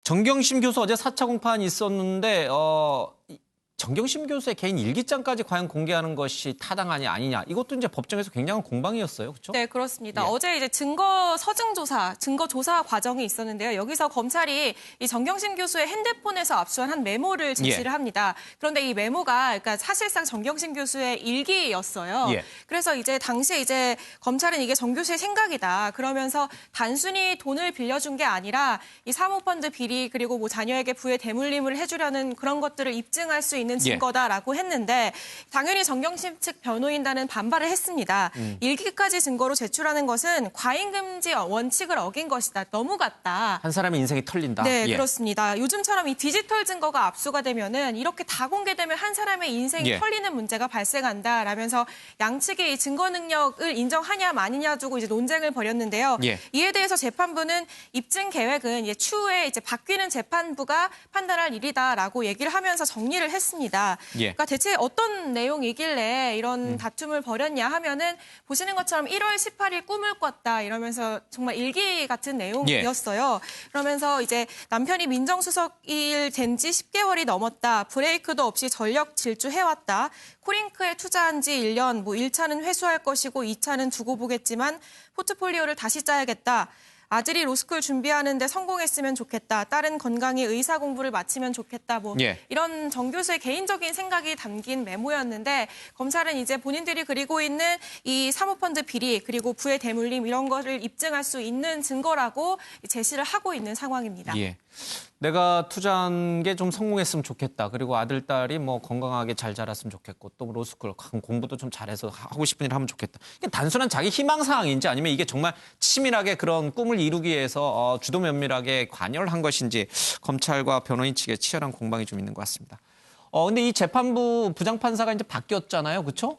정경심 교수 어제 4차 공판이 있었는데 정경심 교수의 개인 일기장까지 과연 공개하는 것이 타당하냐 아니냐 이것도 이제 법정에서 굉장한 공방이었어요. 그렇죠? 네, 그렇습니다. 예. 어제 이제 증거 조사 과정이 있었는데요. 여기서 검찰이 이 정경심 교수의 핸드폰에서 압수한 한 메모를 제시를 합니다. 그런데 이 메모가 그러니까 사실상 정경심 교수의 일기였어요. 예. 그래서 이제 당시에 이제 검찰은 이게 정 교수의 생각이다. 그러면서 단순히 돈을 빌려준 게 아니라 이 사모펀드 비리 그리고 뭐 자녀에게 부의 대물림을 해주려는 그런 것들을 입증할 수 있는 증거다라고 했는데 당연히 정경심 측 변호인단은 반발을 했습니다. 일기까지 증거로 제출하는 것은 과잉금지 원칙을 어긴 것이다. 너무 같다. 한 사람의 인생이 털린다. 네, 예. 그렇습니다. 요즘처럼 이 디지털 증거가 압수가 되면은 이렇게 다 공개되면 한 사람의 인생이 예. 털리는 문제가 발생한다라면서 양측이 이 증거 능력을 인정하냐 마느냐 두고 이제 논쟁을 벌였는데요. 예. 이에 대해서 재판부는 입증 계획은 이제 추후에 이제 바뀌는 재판부가 판단할 일이다라고 얘기를 하면서 정리를 했습니다. 예. 그러니까 대체 어떤 내용이길래 이런 다툼을 벌였냐 하면은 보시는 것처럼 1월 18일 꿈을 꿨다 이러면서 정말 일기 같은 내용이었어요. 그러면서 이제 남편이 민정수석일 된 지 10개월이 넘었다. 브레이크도 없이 전력 질주해왔다. 코링크에 투자한 지 1년, 뭐 1차는 회수할 것이고 2차는 두고 보겠지만 포트폴리오를 다시 짜야겠다. 아들이 로스쿨 준비하는데 성공했으면 좋겠다. 딸은 건강히 의사 공부를 마치면 좋겠다. 뭐 예. 이런 정 교수의 개인적인 생각이 담긴 메모였는데 검찰은 이제 본인들이 그리고 있는 이 사모펀드 비리 그리고 부의 대물림 이런 거를 입증할 수 있는 증거라고 제시를 하고 있는 상황입니다. 예. 내가 투자한 게 좀 성공했으면 좋겠다. 그리고 아들, 딸이 뭐 건강하게 잘 자랐으면 좋겠고 또 로스쿨 공부도 좀 잘해서 하고 싶은 일 하면 좋겠다. 이게 단순한 자기 희망사항인지 아니면 이게 정말 치밀하게 그런 꿈을 이루기 위해서 주도 면밀하게 관여를 한 것인지 검찰과 변호인 측의 치열한 공방이 좀 있는 것 같습니다. 근데 이 재판부 부장판사가 이제 바뀌었잖아요. 그렇죠?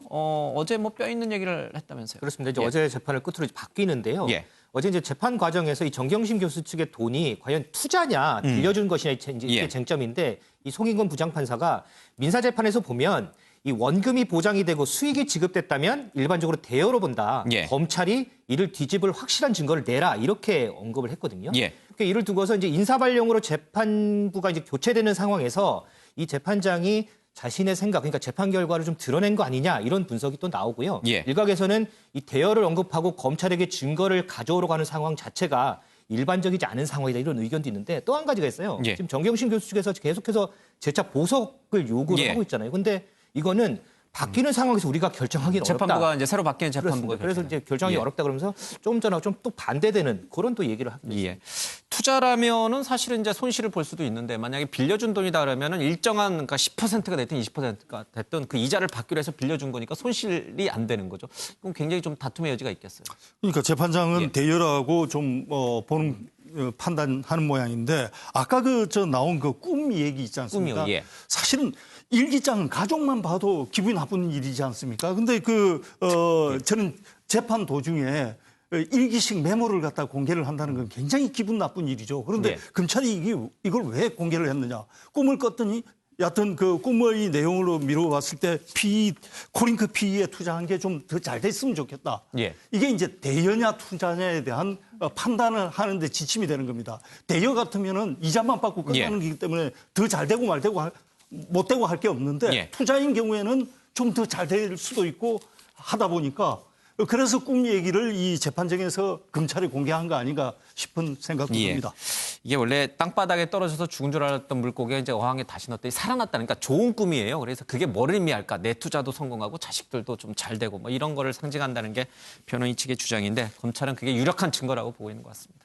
어제 뭐 뼈 있는 얘기를 했다면서요. 그렇습니다. 이제 예. 어제 재판을 끝으로 이제 바뀌는데요. 예. 어제 이제 재판 과정에서 이 정경심 교수 측의 돈이 과연 투자냐, 빌려준 것이냐 이제 이게 예. 쟁점인데 이 송인권 부장판사가 민사재판에서 보면 이 원금이 보장이 되고 수익이 지급됐다면 일반적으로 대여로 본다. 예. 검찰이 이를 뒤집을 확실한 증거를 내라 이렇게 언급을 했거든요. 예. 그러니까 이를 두고서 이제 인사발령으로 재판부가 이제 교체되는 상황에서 이 재판장이 자신의 생각, 그러니까 재판 결과를 좀 드러낸 거 아니냐 이런 분석이 또 나오고요. 예. 일각에서는 이 대여를 언급하고 검찰에게 증거를 가져오려고 하는 상황 자체가 일반적이지 않은 상황이다 이런 의견도 있는데 또 한 가지가 있어요. 예. 지금 정경심 교수 측에서 계속해서 재차 보석을 요구를 예. 하고 있잖아요. 근데 이거는 바뀌는 상황에서 우리가 결정하기는 재판부가 어렵다. 이제 새로 바뀌는 재판부가 그래서 이제 결정이 예. 어렵다 그러면서 조금 전에 좀 또 반대되는 그런 또 얘기를 하고 있습니다. 예. 투자라면은 사실은 이제 손실을 볼 수도 있는데 만약에 빌려준 돈이다 그러면은 일정한 그러니까 10%가 됐든 20%가 됐든 그 이자를 받기로 해서 빌려준 거니까 손실이 안 되는 거죠. 그럼 굉장히 좀 다툼의 여지가 있겠어요. 그러니까 재판장은 예. 대여라고 좀 보는 판단하는 모양인데 아까 나온 그 꿈 얘기 있지 않습니까? 꿈이요. 예. 사실은 일기장은 가족만 봐도 기분이 나쁜 일이지 않습니까? 근데 저는 재판 도중에 일기식 메모를 갖다 공개를 한다는 건 굉장히 기분 나쁜 일이죠. 그런데 예. 검찰이 이걸 왜 공개를 했느냐? 꿈을 꿨더니 여하튼 그 꿈의 내용으로 미뤄봤을 때 코링크 PE에 투자한 게 좀 더 잘 됐으면 좋겠다. 예. 이게 이제 대여냐 투자냐에 대한 판단을 하는데 지침이 되는 겁니다. 대여 같으면은 이자만 받고 끝나는 거기 때문에 더 잘 되고 못 되고 할 게 없는데 예. 투자인 경우에는 좀 더 잘 될 수도 있고 하다 보니까 그래서 꿈 얘기를 이 재판정에서 검찰이 공개한 거 아닌가 싶은 생각도 예. 듭니다. 이게 원래 땅바닥에 떨어져서 죽은 줄 알았던 물고기가 이제 어항에 다시 넣었더니 살아났다는 그러니까 좋은 꿈이에요. 그래서 그게 뭐를 의미할까? 내 투자도 성공하고 자식들도 좀 잘 되고 뭐 이런 거를 상징한다는 게 변호인 측의 주장인데 검찰은 그게 유력한 증거라고 보고 있는 것 같습니다.